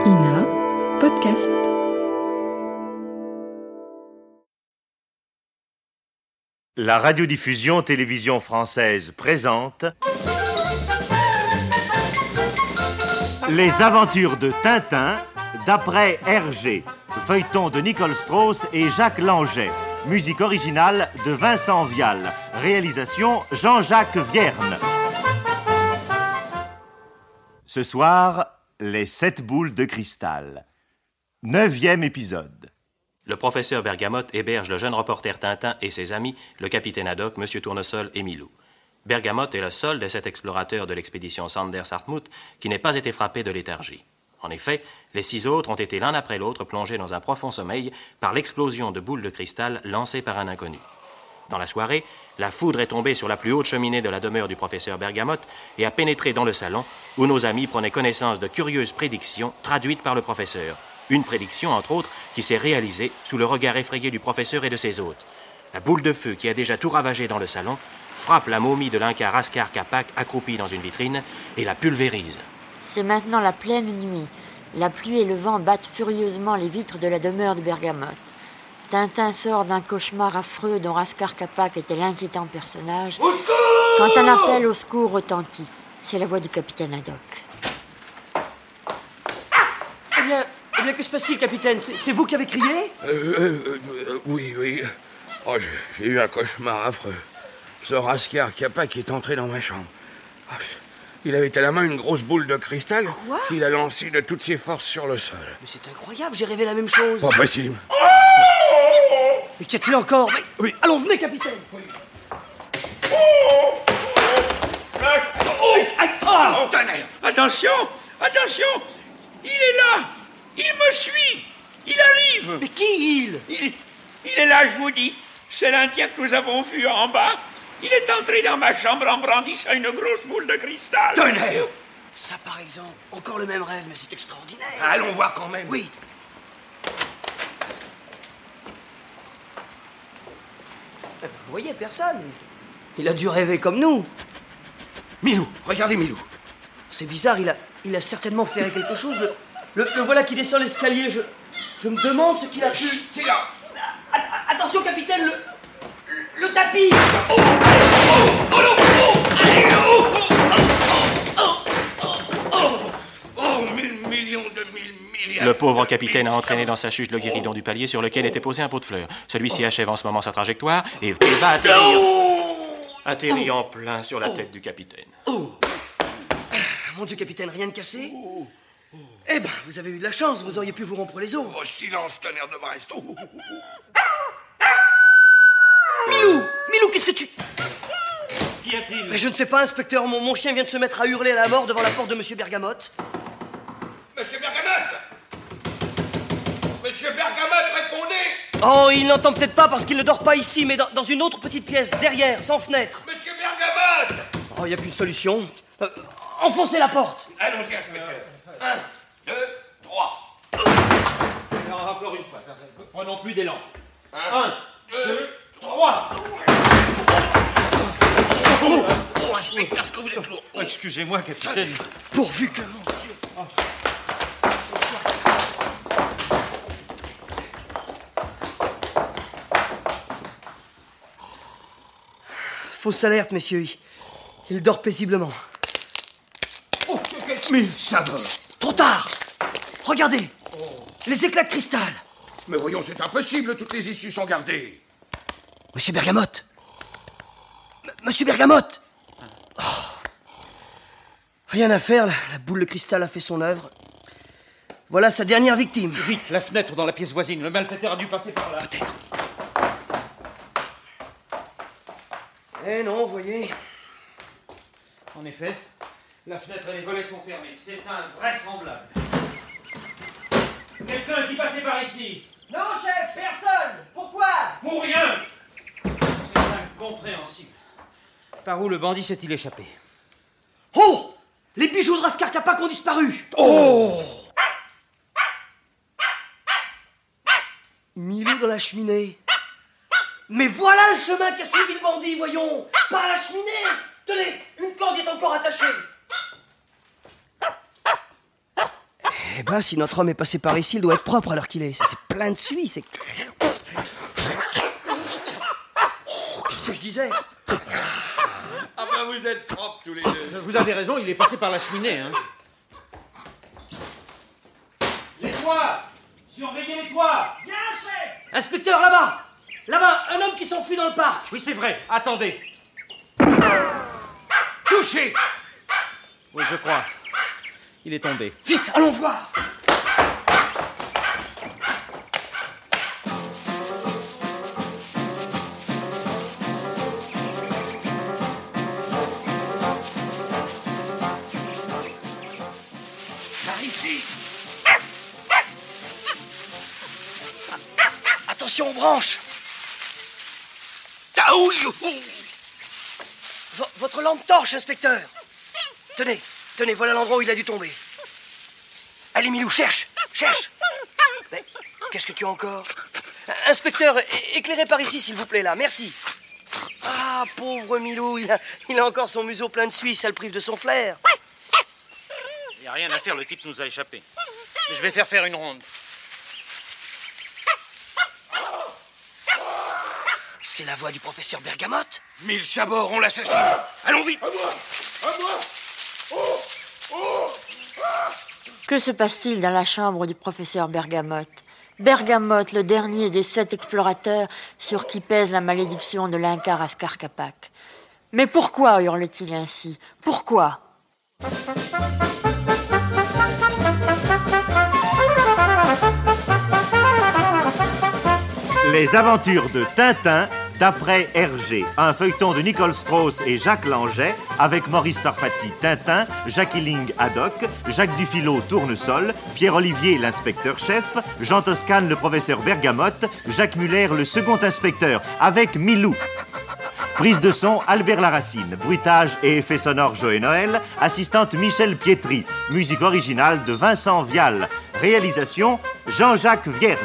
INA Podcast. La radiodiffusion télévision française présente Les aventures de Tintin d'après Hergé, feuilleton de Nicole Strauss et Jacques Langeais, musique originale de Vincent Vial, réalisation Jean-Jacques Vierne. Ce soir, les 7 boules de cristal. 9e épisode. Le professeur Bergamote héberge le jeune reporter Tintin et ses amis, le capitaine Haddock, M. Tournesol et Milou. Bergamote est le seul des 7 explorateurs de l'expédition Sanders-Hartmut qui n'ait pas été frappé de léthargie. En effet, les 6 autres ont été l'un après l'autre plongés dans un profond sommeil par l'explosion de boules de cristal lancées par un inconnu. Dans la soirée, la foudre est tombée sur la plus haute cheminée de la demeure du professeur Bergamote et a pénétré dans le salon où nos amis prenaient connaissance de curieuses prédictions traduites par le professeur. Une prédiction, entre autres, qui s'est réalisée sous le regard effrayé du professeur et de ses hôtes. La boule de feu qui a déjà tout ravagé dans le salon frappe la momie de l'Inca Raskar Capac accroupie dans une vitrine et la pulvérise. C'est maintenant la pleine nuit. La pluie et le vent battent furieusement les vitres de la demeure de Bergamote. Tintin sort d'un cauchemar affreux dont Raskar Capac était l'inquiétant personnage. Au secours ! Quand un appel au secours retentit, c'est la voix du capitaine Haddock. Eh bien, que se passe-t-il, capitaine ? C'est vous qui avez crié ? Oui. Oh, j'ai eu un cauchemar affreux. Ce Raskar Capac est entré dans ma chambre. Oh, il avait à la main une grosse boule de cristal qu'il a lancée de toutes ses forces sur le sol. Mais c'est incroyable, j'ai rêvé la même chose. Pas possible. Mais qu'y a-t-il encore ? Oui. Allons, venez, capitaine. Oui. Tonnerre ! Attention ! Il est là ! Il me suit ! Il arrive ! Mais qui il ? Il est là, je vous dis. C'est l'Indien que nous avons vu en bas. Il est entré dans ma chambre en brandissant une grosse boule de cristal. Tonnerre ! Ça, par exemple. Encore le même rêve, mais c'est extraordinaire. Allons voir quand même. Oui. Vous voyez, personne. Il a dû rêver comme nous. Milou, regardez Milou. C'est bizarre, il a certainement flairé quelque chose. Le voilà qui descend l'escalier. Je me demande ce qu'il a pu... Silence. Attention, capitaine, le tapis. Le pauvre capitaine a entraîné dans sa chute le guéridon du palier sur lequel était posé un pot de fleurs. Celui-ci achève en ce moment sa trajectoire et va atterrir en plein sur la tête du capitaine. Mon Dieu, capitaine, rien de cassé ? Eh ben, vous avez eu de la chance, vous auriez pu vous rompre les os. Oh, silence, tonnerre de Brest. Milou, qu'est-ce que tu... Qu'y a-t-il ? Mais je ne sais pas, inspecteur, mon chien vient de se mettre à hurler à la mort devant la porte de Monsieur Bergamote. Monsieur Bergamote ! Monsieur Bergamote, répondez ! Oh, il n'entend peut-être pas parce qu'il ne dort pas ici, mais dans une autre petite pièce, derrière, sans fenêtre. Monsieur Bergamote ! Oh, il n'y a plus de solution. Enfoncez la porte. Allons-y, inspecteur. 1, 2, 3. Alors, encore une fois. Prenons plus d'élan. 1, 2, 3. Oh, inspecteur, ce que vous êtes lourd. Excusez-moi, capitaine. Pourvu que mon Dieu... Fausse alerte, messieurs. Il dort paisiblement. Mais ça va. Trop tard. Regardez. Les éclats de cristal. Mais voyons, c'est impossible, toutes les issues sont gardées. Monsieur Bergamote. Monsieur Bergamote. Oh. Rien à faire, la boule de cristal a fait son œuvre. Voilà sa dernière victime. Vite, la fenêtre dans la pièce voisine. Le malfaiteur a dû passer par là. Peut-être. Eh non, voyez. En effet, la fenêtre et les volets sont fermés. C'est invraisemblable. Quelqu'un qui passait par ici? Non, chef, personne. Pourquoi? Pour rien! C'est incompréhensible. Par où le bandit s'est-il échappé? Oh! Les bijoux de Raskar Capac ont disparu. Oh! Milou dans la cheminée. Mais voilà le chemin qu'a suivi le bandit, voyons. Par la cheminée. Tenez, une corde est encore attachée. Eh ben, si notre homme est passé par ici, il doit être propre à l'heure qu'il est. C'est plein de suie, c'est... Oh, qu'est-ce que je disais? Ah ben, vous êtes propres tous les deux. Vous avez raison, il est passé par la cheminée, hein. Les toits! Surveillez les toits! Bien, chef! Inspecteur, là-bas! Là-bas, un homme qui s'enfuit dans le parc! Oui, c'est vrai, attendez. Touché! Oui, je crois. Il est tombé. Vite, allons voir! Par ici. Attention aux branches! Votre lampe torche, inspecteur! Tenez, voilà l'endroit où il a dû tomber. Allez, Milou, cherche! Mais, qu'est-ce que tu as encore? Inspecteur, éclairez par ici, s'il vous plaît, là, merci. Ah, pauvre Milou, il a encore son museau plein de suie, ça le prive de son flair. Il n'y a rien à faire, le type nous a échappé. Je vais faire une ronde. C'est la voix du professeur Bergamote? 1000 sabords, on l'assassine. Allons vite. Que se passe-t-il dans la chambre du professeur Bergamote? Bergamote, le dernier des 7 explorateurs sur qui pèse la malédiction de l'Inca Raskar Kapak. Mais pourquoi hurle-t-il ainsi? Pourquoi? Les aventures de Tintin d'après Hergé, un feuilleton de Nicole Strauss et Jacques Langeais, avec Maurice Sarfati, Tintin, Jacques Hilling, Haddock, Jacques Dufilot, Tournesol, Pierre-Olivier, l'inspecteur-chef, Jean Toscane, le professeur Bergamote, Jacques Muller, le second inspecteur, avec Milou. Prise de son, Albert Laracine. Bruitage et effets sonores, Joël Noël. Assistante, Michel Pietri. Musique originale de Vincent Vial. Réalisation, Jean-Jacques Vierne.